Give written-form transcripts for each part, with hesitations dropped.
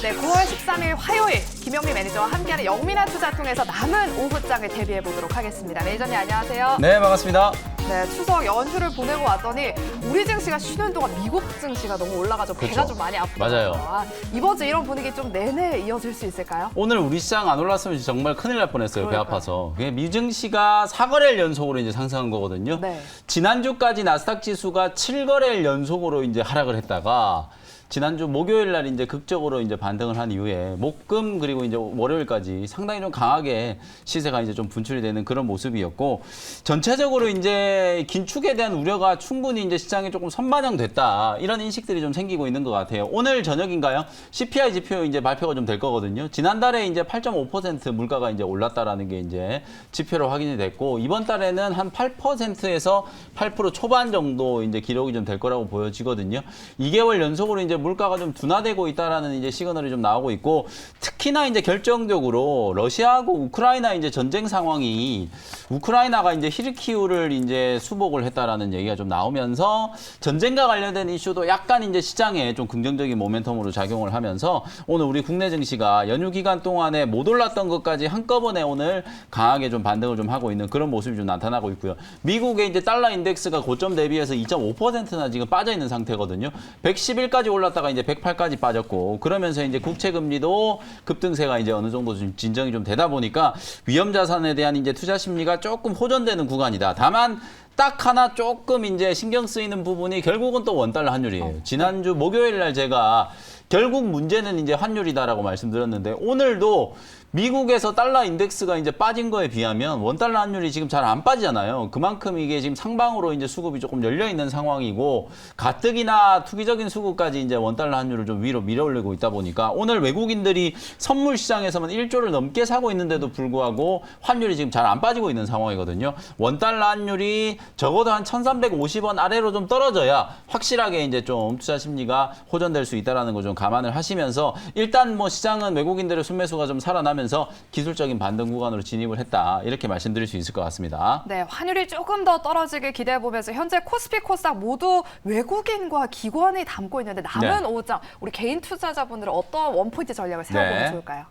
네, 9월 13일 화요일 김영미 매니저와 함께하는 영민한 투자 통해서 남은 오후장을 대비해 보도록 하겠습니다. 매니저님 안녕하세요. 네, 반갑습니다. 네, 추석 연휴를 보내고 왔더니 우리 증시가 쉬는 동안 미국 증시가 너무 올라가서 배가 그렇죠. 좀 많이 아프더라고요. 맞아요. 이번 주 이런 분위기 좀 내내 이어질 수 있을까요? 오늘 우리 시장 안 올랐으면 정말 큰일 날 뻔했어요. 배 그러니까요. 아파서. 그게 미증시가 4거래일 연속으로 이제 상승한 거거든요. 네. 지난주까지 나스닥 지수가 7거래일 연속으로 이제 하락을 했다가 지난주 목요일 날 이제 극적으로 이제 반등을 한 이후에 목금 그리고 이제 월요일까지 상당히 좀 강하게 시세가 이제 좀 분출이 되는 그런 모습이었고 전체적으로 이제 긴축에 대한 우려가 충분히 이제 시장에 조금 선반영됐다 이런 인식들이 좀 생기고 있는 것 같아요. 오늘 저녁인가요? CPI 지표 이제 발표가 좀 될 거거든요. 지난달에 이제 8.5% 물가가 이제 올랐다라는 게 이제 지표로 확인이 됐고 이번 달에는 한 8%에서 8% 초반 정도 이제 기록이 좀 될 거라고 보여지거든요. 2개월 연속으로 이제 물가가 좀 둔화되고 있다라는 이제 시그널이 좀 나오고 있고 특히나 이제 결정적으로 러시아하고 우크라이나 이제 전쟁 상황이 우크라이나가 이제 히르키우를 이제 수복을 했다라는 얘기가 좀 나오면서 전쟁과 관련된 이슈도 약간 이제 시장에 좀 긍정적인 모멘텀으로 작용을 하면서 오늘 우리 국내 증시가 연휴 기간 동안에 못 올랐던 것까지 한꺼번에 오늘 강하게 좀 반등을 좀 하고 있는 그런 모습이 좀 나타나고 있고요. 미국의 이제 달러 인덱스가 고점 대비해서 2.5%나 지금 빠져 있는 상태거든요. 111까지 올랐다가 이제 108까지 빠졌고 그러면서 이제 국채 금리도 급등세가 이제 어느 정도 좀 진정이 좀 되다 보니까 위험 자산에 대한 이제 투자 심리가 조금 호전되는 구간이다. 다만 딱 하나 조금 이제 신경 쓰이는 부분이 결국은 또 원달러 환율이에요. 지난주 목요일 날 제가 결국 문제는 이제 환율이다라고 말씀드렸는데 오늘도 미국에서 달러 인덱스가 이제 빠진 거에 비하면 원달러 환율이 지금 잘 안 빠지잖아요. 그만큼 이게 지금 상방으로 이제 수급이 조금 열려 있는 상황이고 가뜩이나 투기적인 수급까지 이제 원달러 환율을 좀 위로 밀어올리고 있다 보니까 오늘 외국인들이 선물 시장에서만 1조를 넘게 사고 있는데도 불구하고 환율이 지금 잘 안 빠지고 있는 상황이거든요. 원달러 환율이 적어도 한 1,350원 아래로 좀 떨어져야 확실하게 이제 좀 투자 심리가 호전될 수 있다라는 거 좀 감안을 하시면서 일단 뭐 시장은 외국인들의 순매수가 좀 살아나면서 기술적인 반등 구간으로 진입을 했다. 이렇게 말씀드릴 수 있을 것 같습니다. 네, 환율이 조금 더 떨어지길 기대해보면서 현재 코스피, 코스닥 모두 외국인과 기관이 담고 있는데 남은 네. 오후장 우리 개인 투자자분들은 어떤 원포인트 전략을 세워보면 네. 좋을까요?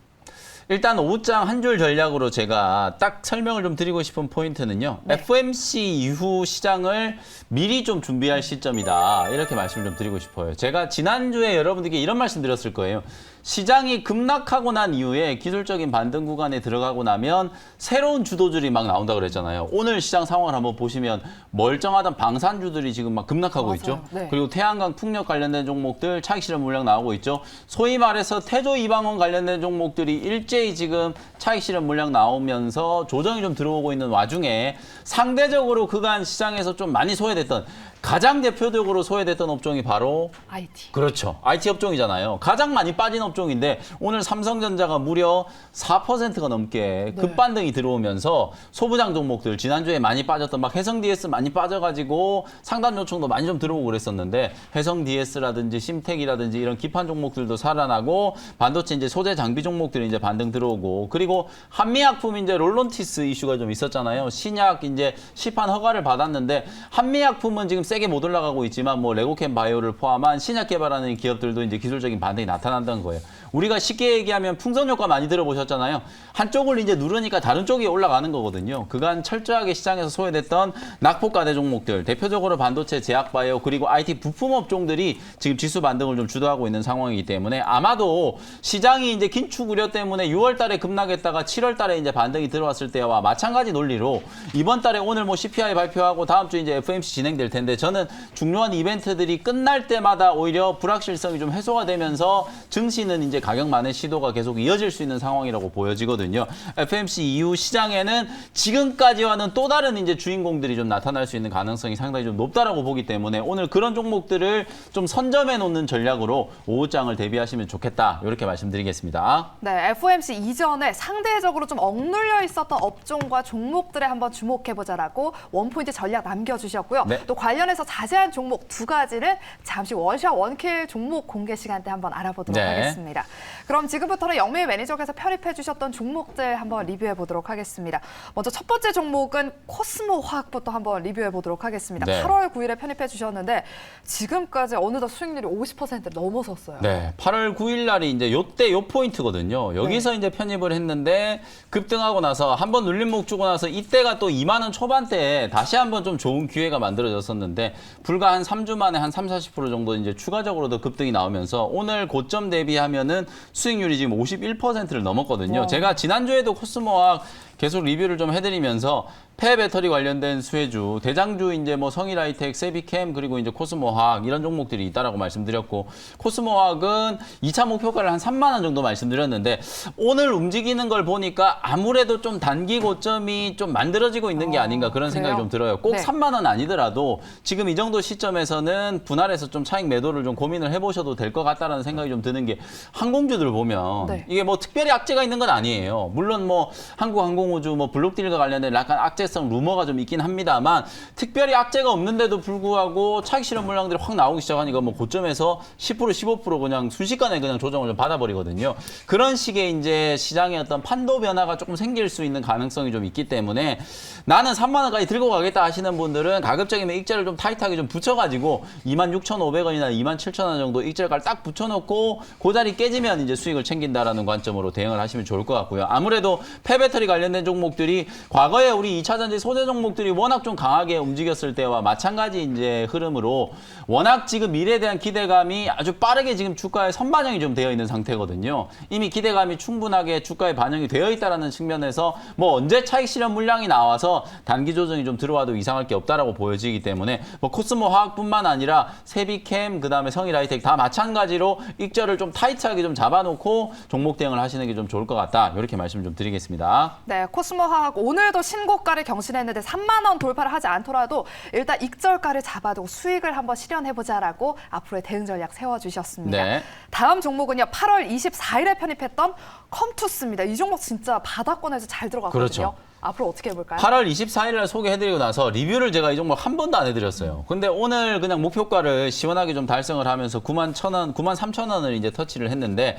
일단 오후장 한 줄 전략으로 제가 딱 설명을 좀 드리고 싶은 포인트는요. 네. FOMC 이후 시장을 미리 좀 준비할 시점이다. 이렇게 말씀을 좀 드리고 싶어요. 제가 지난주에 여러분들께 이런 말씀 드렸을 거예요. 시장이 급락하고 난 이후에 기술적인 반등 구간에 들어가고 나면 새로운 주도주들이 막 나온다 그랬잖아요. 오늘 시장 상황을 한번 보시면 멀쩡하던 방산주들이 지금 막 급락하고 맞아요. 있죠. 네. 그리고 태양광 풍력 관련된 종목들 차익 실현 물량 나오고 있죠. 소위 말해서 태조 이방원 관련된 종목들이 일제히 지금 차익 실현 물량 나오면서 조정이 좀 들어오고 있는 와중에 상대적으로 그간 시장에서 좀 많이 소외됐던 가장 대표적으로 소외됐던 업종이 바로 IT. 그렇죠. IT 업종이잖아요. 가장 많이 빠진 업종인데 오늘 삼성전자가 무려 4%가 넘게 급반등이 들어오면서 소부장 종목들 지난주에 많이 빠졌던 막 해성 DS 많이 빠져가지고 상단 요청도 많이 좀 들어오고 그랬었는데 해성 DS라든지 심텍이라든지 이런 기판 종목들도 살아나고 반도체 이제 소재 장비 종목들이 이제 반등 들어오고 그리고 한미약품 이제 롤론티스 이슈가 좀 있었잖아요. 신약 이제 시판 허가를 받았는데 한미약품은 지금 세게 못 올라가고 있지만 뭐 레고캠 바이오를 포함한 신약 개발하는 기업들도 이제 기술적인 반등이 나타난다는 거예요. 우리가 쉽게 얘기하면 풍선 효과 많이 들어보셨잖아요. 한쪽을 이제 누르니까 다른 쪽이 올라가는 거거든요. 그간 철저하게 시장에서 소외됐던 낙폭과대 종목들, 대표적으로 반도체, 제약 바이오 그리고 IT 부품 업종들이 지금 지수 반등을 좀 주도하고 있는 상황이기 때문에 아마도 시장이 이제 긴축 우려 때문에 6월 달에 급락했다가 7월 달에 이제 반등이 들어왔을 때와 마찬가지 논리로 이번 달에 오늘 뭐 CPI 발표하고 다음 주 이제 FOMC 진행될 텐데 저는 중요한 이벤트들이 끝날 때마다 오히려 불확실성이 좀 해소가 되면서 증시는 이제 가격 만의 시도가 계속 이어질 수 있는 상황이라고 보여지거든요. FOMC 이후 시장에는 지금까지와는 또 다른 이제 주인공들이 좀 나타날 수 있는 가능성이 상당히 좀 높다라고 보기 때문에 오늘 그런 종목들을 좀 선점해 놓는 전략으로 오후장을 대비하시면 좋겠다. 이렇게 말씀드리겠습니다. 네, FOMC 이전에 상대적으로 좀 억눌려 있었던 업종과 종목들에 한번 주목해보자라고 원포인트 전략 남겨주셨고요. 네. 또 관련해서 자세한 종목 두 가지를 잠시 원샷 원킬 종목 공개 시간 때 한번 알아보도록 네. 하겠습니다. 그럼 지금부터는 영미 매니저께서 편입해 주셨던 종목들 한번 리뷰해 보도록 하겠습니다. 먼저 첫 번째 종목은 코스모 화학부터 한번 리뷰해 보도록 하겠습니다. 네. 8월 9일에 편입해 주셨는데 지금까지 어느덧 수익률이 50%를 넘어섰어요. 네, 8월 9일 날이 이제 요때 요 포인트거든요. 여기서 이제 편입을 했는데 급등하고 나서 한번 눌림목 주고 나서 이때가 또 2만 원 초반대에 다시 한번 좀 좋은 기회가 만들어졌었는데 불과 한 3주 만에 한 30~40% 정도 이제 추가적으로 더 급등이 나오면서 오늘 고점 대비하면은 수익률이 지금 51%를 넘었거든요. 와. 제가 지난주에도 코스모학 계속 리뷰를 좀 해드리면서 폐 배터리 관련된 수혜주, 대장주 이제 뭐 성일하이텍, 세비캠 그리고 이제 코스모화학 이런 종목들이 있다라고 말씀드렸고 코스모화학은 2차 목표가를 한 3만 원 정도 말씀드렸는데 오늘 움직이는 걸 보니까 아무래도 좀 단기 고점이 좀 만들어지고 있는 게 아닌가 그런 생각이 그래요? 좀 들어요. 꼭 네. 3만 원 아니더라도 지금 이 정도 시점에서는 분할해서 좀 차익 매도를 좀 고민을 해보셔도 될 것 같다라는 생각이 좀 드는 게 항공주들 보면 네. 이게 뭐 특별히 악재가 있는 건 아니에요. 물론 뭐 한국항공우주 뭐 블록딜과 관련된 약간 악재성 루머가 좀 있긴 합니다만 특별히 악재가 없는데도 불구하고 차익 실현 물량들이 확 나오기 시작하니까 뭐 고점에서 10% 15% 그냥 순식간에 그냥 조정을 좀 받아버리거든요. 그런 식의 이제 시장의 어떤 판도 변화가 조금 생길 수 있는 가능성이 좀 있기 때문에 나는 3만 원까지 들고 가겠다 하시는 분들은 가급적이면 익절을 좀 타이트하게 좀 붙여가지고 26,500원이나 27,000원 정도 익절가를 딱 붙여놓고 그 자리 깨지면 이제 수익을 챙긴다라는 관점으로 대응을 하시면 좋을 것 같고요. 아무래도 폐배터리 관련된 종목들이 과거에 우리 2차전지 소재 종목들이 워낙 좀 강하게 움직였을 때와 마찬가지 이제 흐름으로 워낙 지금 미래에 대한 기대감이 아주 빠르게 지금 주가에 선반영이 좀 되어 있는 상태거든요. 이미 기대감이 충분하게 주가에 반영이 되어 있다는 측면에서 뭐 언제 차익 실현 물량이 나와서 단기 조정이 좀 들어와도 이상할 게 없다라고 보여지기 때문에 뭐 코스모 화학뿐만 아니라 세비캠 그다음에 성일하이텍 다 마찬가지로 익절을 좀 타이트하게 좀 잡아놓고 종목 대응을 하시는 게 좀 좋을 것 같다. 이렇게 말씀 좀 드리겠습니다. 네, 코스모 화학 오늘도 신고가를 경신했는데 3만 원 돌파를 하지 않더라도 일단 익절가를 잡아두고 수익을 한번 실현해보자라고 앞으로의 대응 전략 세워주셨습니다. 네. 다음 종목은요, 8월 24일에 편입했던 컴투스입니다. 이 종목 진짜 바닥권에서 잘 들어갔거든요. 그렇죠. 앞으로 어떻게 해볼까요? 8월 24일 날 소개해드리고 나서 리뷰를 제가 이 종목 한 번도 안 해드렸어요. 근데 오늘 그냥 목표가를 시원하게 좀 달성을 하면서 91,000원, 93,000원을 이제 터치를 했는데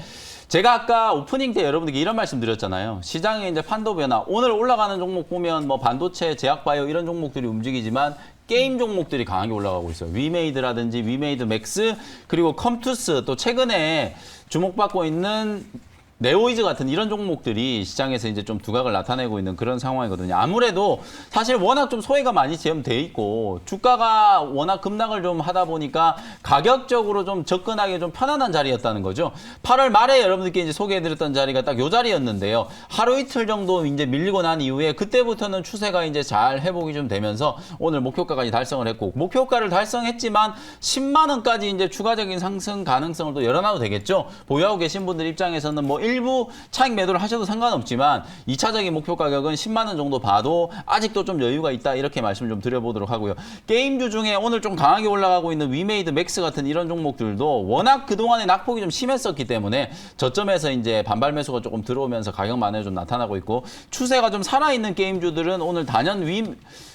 제가 아까 오프닝 때 여러분들께 이런 말씀 드렸잖아요. 시장의 이제 판도 변화. 오늘 올라가는 종목 보면 뭐 반도체, 제약바이오 이런 종목들이 움직이지만 게임 종목들이 강하게 올라가고 있어요. 위메이드라든지 위메이드 맥스 그리고 컴투스 또 최근에 주목받고 있는 네오이즈 같은 이런 종목들이 시장에서 이제 좀 두각을 나타내고 있는 그런 상황이거든요. 아무래도 사실 워낙 좀 소외가 많이 지연돼 있고 주가가 워낙 급락을 좀 하다 보니까 가격적으로 좀 접근하기 좀 편안한 자리였다는 거죠. 8월 말에 여러분들께 이제 소개해드렸던 자리가 딱 요 자리였는데요. 하루 이틀 정도 이제 밀리고 난 이후에 그때부터는 추세가 이제 잘 회복이 좀 되면서 오늘 목표가까지 달성을 했고 목표가를 달성했지만 10만 원까지 이제 추가적인 상승 가능성을 또 열어놔도 되겠죠. 보유하고 계신 분들 입장에서는 뭐 일부 차익 매도를 하셔도 상관없지만 2차적인 목표 가격은 10만 원 정도 봐도 아직도 좀 여유가 있다 이렇게 말씀을 좀 드려보도록 하고요. 게임주 중에 오늘 좀 강하게 올라가고 있는 위메이드 맥스 같은 이런 종목들도 워낙 그동안에 낙폭이 좀 심했었기 때문에 저점에서 이제 반발 매수가 조금 들어오면서 가격 만회가 좀 나타나고 있고 추세가 좀 살아있는 게임주들은 오늘 단연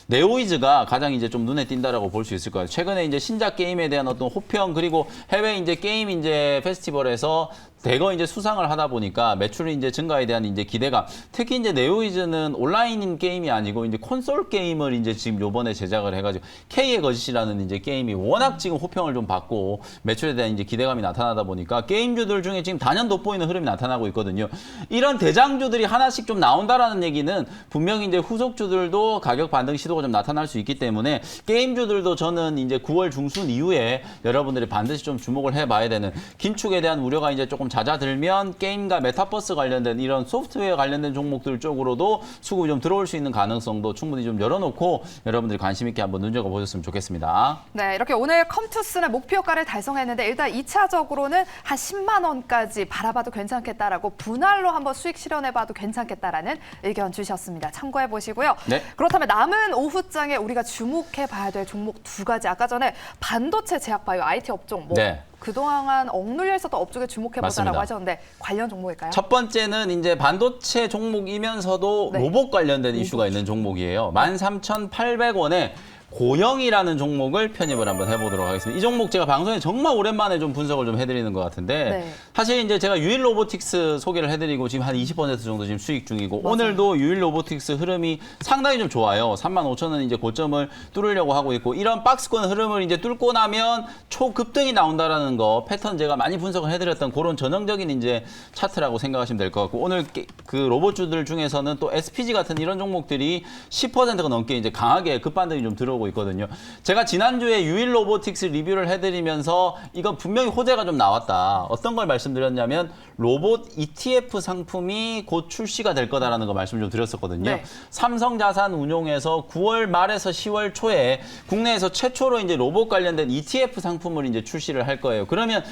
네오이즈가 가장 이제 좀 눈에 띈다라고 볼 수 있을 거예요. 최근에 이제 신작 게임에 대한 어떤 호평 그리고 해외 이제 게임 이제 페스티벌에서 대거 이제 수상을 하다 보니까 매출이 이제 증가에 대한 이제 기대가 특히 이제 네오이즈는 온라인 게임이 아니고 이제 콘솔 게임을 이제 지금 요번에 제작을 해가지고 K의 거짓이라는 이제 게임이 워낙 지금 호평을 좀 받고 매출에 대한 이제 기대감이 나타나다 보니까 게임주들 중에 지금 단연 돋보이는 흐름이 나타나고 있거든요. 이런 대장주들이 하나씩 좀 나온다라는 얘기는 분명히 이제 후속주들도 가격 반등 시도가 좀 나타날 수 있기 때문에 게임주들도 저는 이제 9월 중순 이후에 여러분들이 반드시 좀 주목을 해봐야 되는 긴축에 대한 우려가 이제 조금 잦아들면 게임과 메타버스 관련된 이런 소프트웨어 관련된 종목들 쪽으로도 수급이 좀 들어올 수 있는 가능성도 충분히 좀 열어놓고 여러분들이 관심 있게 한번 눈여겨보셨으면 좋겠습니다. 네, 이렇게 오늘 컴투스는 목표가를 달성했는데 일단 2차적으로는 한 10만 원까지 바라봐도 괜찮겠다라고 분할로 한번 수익 실현해봐도 괜찮겠다라는 의견 주셨습니다. 참고해 보시고요. 네. 그렇다면 남은 오후장에 우리가 주목해봐야 될 종목 두 가지. 아까 전에 반도체, 제약바이오, IT 업종 뭐 네. 그동안 억눌려 있었던 업종에 주목해보자라고 맞습니다. 하셨는데 관련 종목일까요? 첫 번째는 이제 반도체 종목이면서도 네. 로봇 관련된 이슈가 있는 종목이에요. 13,800원에 고영이라는 종목을 편입을 한번 해보도록 하겠습니다. 이 종목 제가 방송에 정말 오랜만에 좀 분석을 좀 해드리는 것 같은데 네. 사실 이제 제가 유일 로보틱스 소개를 해드리고 지금 한 20% 정도 지금 수익 중이고 맞아요. 오늘도 유일 로보틱스 흐름이 상당히 좀 좋아요. 35,000원 이제 고점을 뚫으려고 하고 있고 이런 박스권 흐름을 이제 뚫고 나면 초급등이 나온다라는 거 패턴 제가 많이 분석을 해드렸던 그런 전형적인 이제 차트라고 생각하시면 될 것 같고 오늘 그 로봇주들 중에서는 또 SPG 같은 이런 종목들이 10%가 넘게 이제 강하게 급반등이 좀 들어오고 있거든요. 제가 지난주에 유일 로보틱스 리뷰를 해드리면서 이건 분명히 호재가 좀 나왔다. 어떤 걸 말씀드렸냐면 로봇 ETF 상품이 곧 출시가 될 거다라는 거 말씀 좀 드렸었거든요. 네. 삼성자산운용에서 9월 말에서 10월 초에 국내에서 최초로 이제 로봇 관련된 ETF 상품을 이제 출시를 할 거예요. 그러면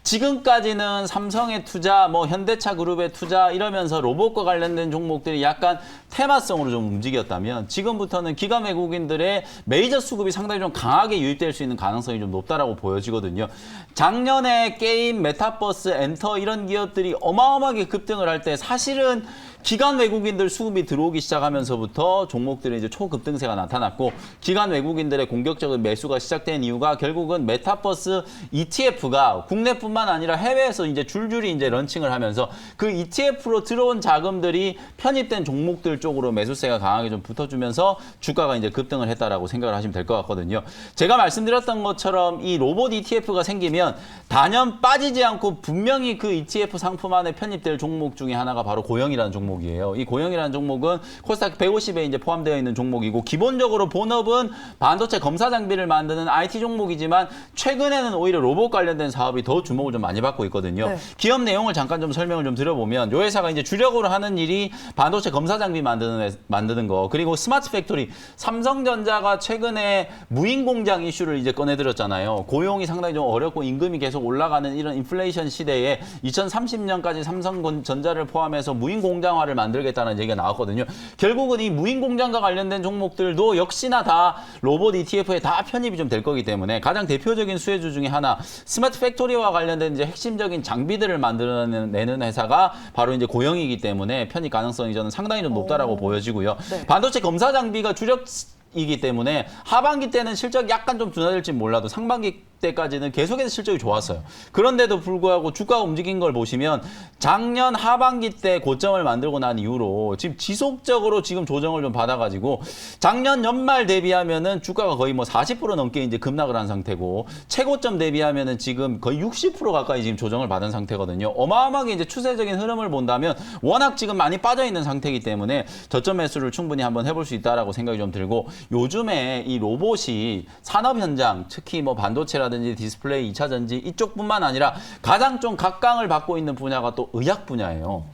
지금까지는 삼성의 투자, 뭐 현대차 그룹의 투자 이러면서 로봇과 관련된 종목들이 약간 테마성으로 좀 움직였다면 지금부터는 기관 외국인들의 메이저 수급이 상당히 좀 강하게 유입될 수 있는 가능성이 좀 높다라고 보여지거든요. 작년에 게임, 메타버스, 엔터 이런 기업들이 어마어마하게 급등을 할 때 사실은 기관 외국인들 수급이 들어오기 시작하면서부터 종목들의 이제 초급등세가 나타났고 기관 외국인들의 공격적인 매수가 시작된 이유가 결국은 메타버스 ETF가 국내뿐만 아니라 해외에서 이제 줄줄이 이제 런칭을 하면서 그 ETF로 들어온 자금들이 편입된 종목들 쪽으로 매수세가 강하게 좀 붙어주면서 주가가 이제 급등을 했다라고 생각을 하시면 될 것 같거든요. 제가 말씀드렸던 것처럼 이 로봇 ETF가 생기면 단연 빠지지 않고 분명히 그 ETF 상품 안에 편입될 종목 중에 하나가 바로 고영이라는 종목이에요. 이 고영이라는 종목은 코스닥 150에 이제 포함되어 있는 종목이고 기본적으로 본업은 반도체 검사 장비를 만드는 IT 종목이지만 최근에는 오히려 로봇 관련된 사업이 더 주목을 좀 많이 받고 있거든요. 네. 기업 내용을 잠깐 좀 설명을 좀 드려보면 이 회사가 이제 주력으로 하는 일이 반도체 검사 장비 만드는 거 그리고 스마트 팩토리 삼성전자가 최근에 무인 공장 이슈를 이제 꺼내들었잖아요. 고용이 상당히 좀 어렵고 임금이 계속 올라가는 이런 인플레이션 시대에 2030년까지 삼성전자를 포함해서 무인 공장화를 만들겠다는 얘기가 나왔거든요. 결국은 이 무인 공장과 관련된 종목들도 역시나 다 로봇 ETF에 다 편입이 좀 될 거기 때문에 가장 대표적인 수혜주 중에 하나 스마트 팩토리와 관련된 이제 핵심적인 장비들을 만들어내는 회사가 바로 이제 고영이기 때문에 편입 가능성이 저는 상당히 좀 높다라고 보여지고요. 네. 반도체 검사 장비가 주력이기 때문에 하반기 때는 실적 약간 좀 둔화될지 몰라도 상반기 때까지는 계속해서 실적이 좋았어요. 그런데도 불구하고 주가가 움직인 걸 보시면 작년 하반기 때 고점을 만들고 난 이후로 지금 지속적으로 지금 조정을 좀 받아가지고 작년 연말 대비하면은 주가가 거의 뭐 40% 넘게 이제 급락을 한 상태고 최고점 대비하면은 지금 거의 60% 가까이 지금 조정을 받은 상태거든요. 어마어마하게 이제 추세적인 흐름을 본다면 워낙 지금 많이 빠져 있는 상태이기 때문에 저점 매수를 충분히 한번 해볼 수 있다라고 생각이 좀 들고 요즘에 이 로봇이 산업 현장 특히 뭐 반도체라든지 디스플레이, 2차 전지 이쪽뿐만 아니라 가장 좀 각광을 받고 있는 분야가 또 의학 분야예요.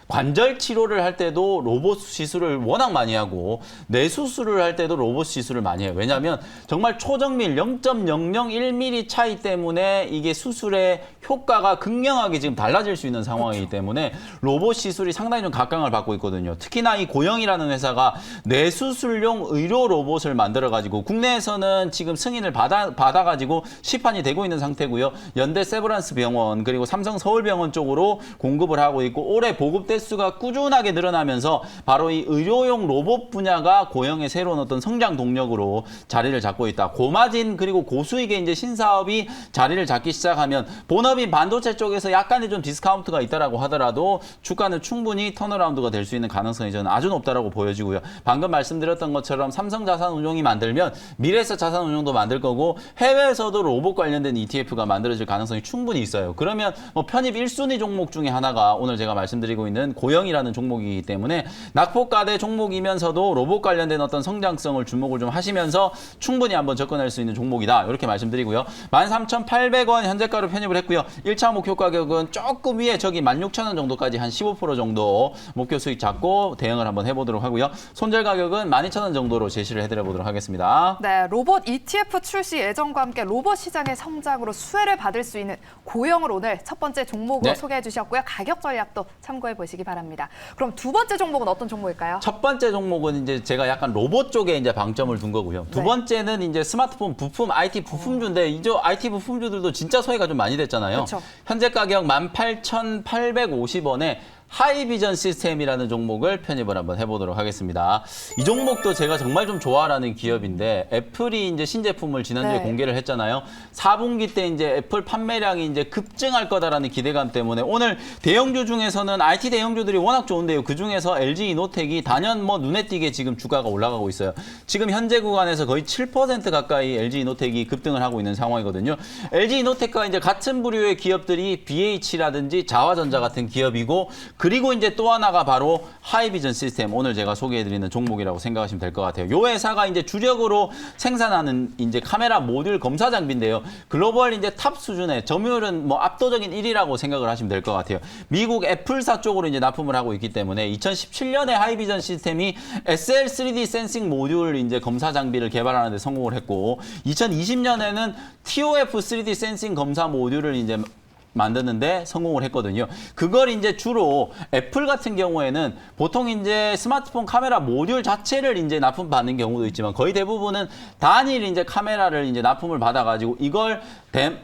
관절 치료를 할 때도 로봇 시술을 워낙 많이 하고 뇌 수술을 할 때도 로봇 시술을 많이 해요. 왜냐하면 정말 초정밀 0.001mm 차이 때문에 이게 수술의 효과가 극명하게 지금 달라질 수 있는 상황이기 때문에 로봇 시술이 상당히 좀 각광을 받고 있거든요. 특히나 이 고영이라는 회사가 뇌 수술용 의료 로봇을 만들어가지고 국내에서는 지금 승인을 받아가지고 시판이 되고 있는 상태고요. 연대 세브란스 병원 그리고 삼성 서울병원 쪽으로 공급을 하고 있고 올해 보급 수가 꾸준하게 늘어나면서 바로 이 의료용 로봇 분야가 고영의 새로운 어떤 성장 동력으로 자리를 잡고 있다. 고마진 그리고 고수익의 이제 신사업이 자리를 잡기 시작하면 본업인 반도체 쪽에서 약간의 좀 디스카운트가 있다라고 하더라도 주가는 충분히 턴어라운드가 될 수 있는 가능성이 저는 아주 높다라고 보여지고요. 방금 말씀드렸던 것처럼 삼성자산운용이 만들면 미래에서 자산운용도 만들 거고 해외에서도 로봇 관련된 ETF가 만들어질 가능성이 충분히 있어요. 그러면 뭐 편입 1순위 종목 중에 하나가 오늘 제가 말씀드리고 있는 고영이라는 종목이기 때문에 낙폭가대 종목이면서도 로봇 관련된 어떤 성장성을 주목을 좀 하시면서 충분히 한번 접근할 수 있는 종목이다. 이렇게 말씀드리고요. 13,800원 현재가로 편입을 했고요. 1차 목표 가격은 조금 위에 저기 16,000원 정도까지 한 15% 정도 목표 수익 잡고 대응을 한번 해보도록 하고요. 손절 가격은 12,000원 정도로 제시를 해드려 보도록 하겠습니다. 네, 로봇 ETF 출시 예정과 함께 로봇 시장의 성장으로 수혜를 받을 수 있는 고영을 오늘 첫 번째 종목으로 네. 소개해 주셨고요. 가격 전략도 참고해 보시기 바랍니다. 그럼 두 번째 종목은 어떤 종목일까요? 첫 번째 종목은 이제 제가 약간 로봇 쪽에 이제 방점을 둔 거고요. 두 네. 번째는 이제 스마트폰 부품, IT 부품주인데 이제 IT 부품주들도 진짜 소외가 좀 많이 됐잖아요. 그쵸. 현재 가격 18,850원에 하이비전 시스템이라는 종목을 편입을 한번 해보도록 하겠습니다. 이 종목도 제가 정말 좀 좋아하는 기업인데 애플이 이제 신제품을 지난주에 네. 공개를 했잖아요. 4분기 때 이제 애플 판매량이 이제 급증할 거다라는 기대감 때문에 오늘 대형주 중에서는 IT 대형주들이 워낙 좋은데요. 그 중에서 LG 이노텍이 단연 뭐 눈에 띄게 지금 주가가 올라가고 있어요. 지금 현재 구간에서 거의 7% 가까이 LG 이노텍이 급등을 하고 있는 상황이거든요. LG 이노텍과 이제 같은 부류의 기업들이 BH라든지 자화전자 같은 기업이고 그리고 이제 또 하나가 바로 하이비전 시스템 오늘 제가 소개해드리는 종목이라고 생각하시면 될 것 같아요. 요 회사가 이제 주력으로 생산하는 이제 카메라 모듈 검사 장비인데요. 글로벌 이제 탑 수준의 점유율은 뭐 압도적인 1위라고 생각을 하시면 될 것 같아요. 미국 애플사 쪽으로 이제 납품을 하고 있기 때문에 2017년에 하이비전 시스템이 SL 3D 센싱 모듈 이제 검사 장비를 개발하는 데 성공을 했고 2020년에는 TOF 3D 센싱 검사 모듈을 이제 만드는데 성공을 했거든요. 그걸 이제 주로 애플 같은 경우에는 보통 이제 스마트폰 카메라 모듈 자체를 이제 납품받는 경우도 있지만 거의 대부분은 단일 이제 카메라를 이제 납품을 받아가지고 이걸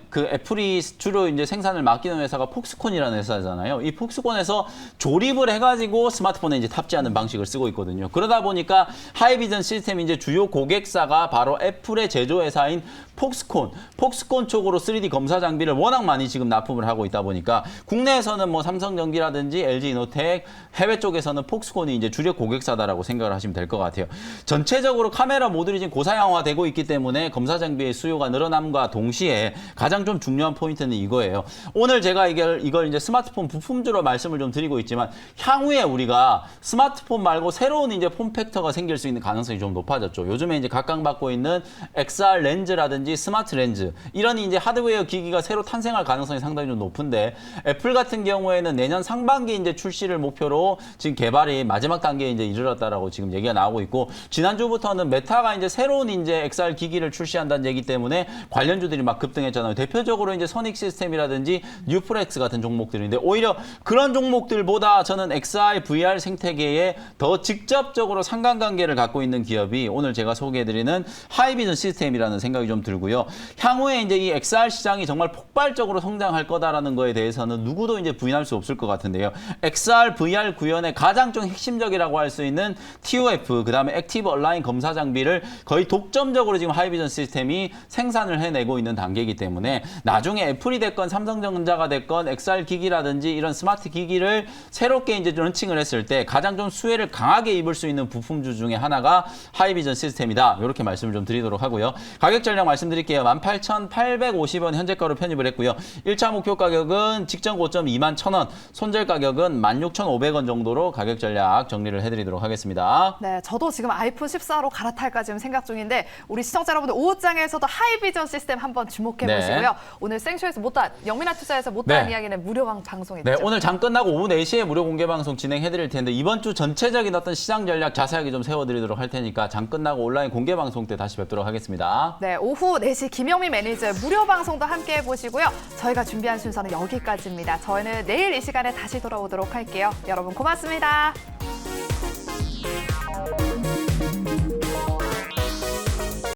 그 애플이 주로 이제 생산을 맡기는 회사가 폭스콘이라는 회사잖아요. 이 폭스콘에서 조립을 해가지고 스마트폰에 이제 탑재하는 방식을 쓰고 있거든요. 그러다 보니까 하이비전 시스템 이제 주요 고객사가 바로 애플의 제조회사인 폭스콘 쪽으로 3D 검사 장비를 워낙 많이 지금 납품을 하고 있다 보니까 국내에서는 뭐 삼성전기라든지 LG이노텍, 해외 쪽에서는 폭스콘이 이제 주력 고객사다라고 생각을 하시면 될 것 같아요. 전체적으로 카메라 모듈이 지금 고사양화되고 있기 때문에 검사 장비의 수요가 늘어남과 동시에 가장 좀 중요한 포인트는 이거예요. 오늘 제가 이걸 이제 스마트폰 부품주로 말씀을 좀 드리고 있지만 향후에 우리가 스마트폰 말고 새로운 이제 폼팩터가 생길 수 있는 가능성이 좀 높아졌죠. 요즘에 이제 각광받고 있는 XR 렌즈라든지 스마트 렌즈 이런 이제 하드웨어 기기가 새로 탄생할 가능성이 상당히 좀 높은데 애플 같은 경우에는 내년 상반기 이제 출시를 목표로 지금 개발이 마지막 단계에 이제 이르렀다라고 지금 얘기가 나오고 있고 지난주부터는 메타가 이제 새로운 이제 XR 기기를 출시한다는 얘기 때문에 관련주들이 막 급등했잖아요. 대표적으로 이제 선익 시스템이라든지 뉴프렉스 같은 종목들인데 오히려 그런 종목들보다 저는 XR, VR 생태계에 더 직접적으로 상관관계를 갖고 있는 기업이 오늘 제가 소개해드리는 하이비전 시스템이라는 생각이 좀 들고요. 향후에 이제 이 XR 시장이 정말 폭발적으로 성장할 거다라는 거에 대해서는 누구도 이제 부인할 수 없을 것 같은데요. XR, VR 구현의 가장 좀 핵심적이라고 할 수 있는 TOF, 그다음에 액티브 얼라인 검사 장비를 거의 독점적으로 지금 하이비전 시스템이 생산을 해내고 있는 단계이기 때문에 나중에 애플이 됐건 삼성전자가 됐건 XR 기기라든지 이런 스마트 기기를 새롭게 이제 런칭을 했을 때 가장 좀 수혜를 강하게 입을 수 있는 부품주 중에 하나가 하이비전 시스템이다. 이렇게 말씀을 좀 드리도록 하고요. 가격 전략 말씀드릴게요. 18,850원 현재가로 편입을 했고요. 1차 목표 가격은 직전 고점 21,000원, 손절 가격은 16,500원 정도로 가격 전략 정리를 해드리도록 하겠습니다. 네, 저도 지금 아이폰 14로 갈아탈까 지금 생각 중인데 우리 시청자 여러분들 오후장에서도 하이비전 시스템 한번 주목해 네. 보시고요. 오늘 생쇼에서 못한 영민한 투자에서 못한 네. 이야기는 무료 방송이죠. 네, 오늘 장 끝나고 오후 4시에 무료 공개 방송 진행해드릴 텐데 이번 주 전체적인 어떤 시장 전략 자세하게 좀 세워드리도록 할 테니까 장 끝나고 온라인 공개 방송 때 다시 뵙도록 하겠습니다. 네, 오후 4시 김영민 매니저의 무료 방송도 함께 해보시고요. 저희가 준비한 순서는 여기까지입니다. 저희는 내일 이 시간에 다시 돌아오도록 할게요. 여러분 고맙습니다.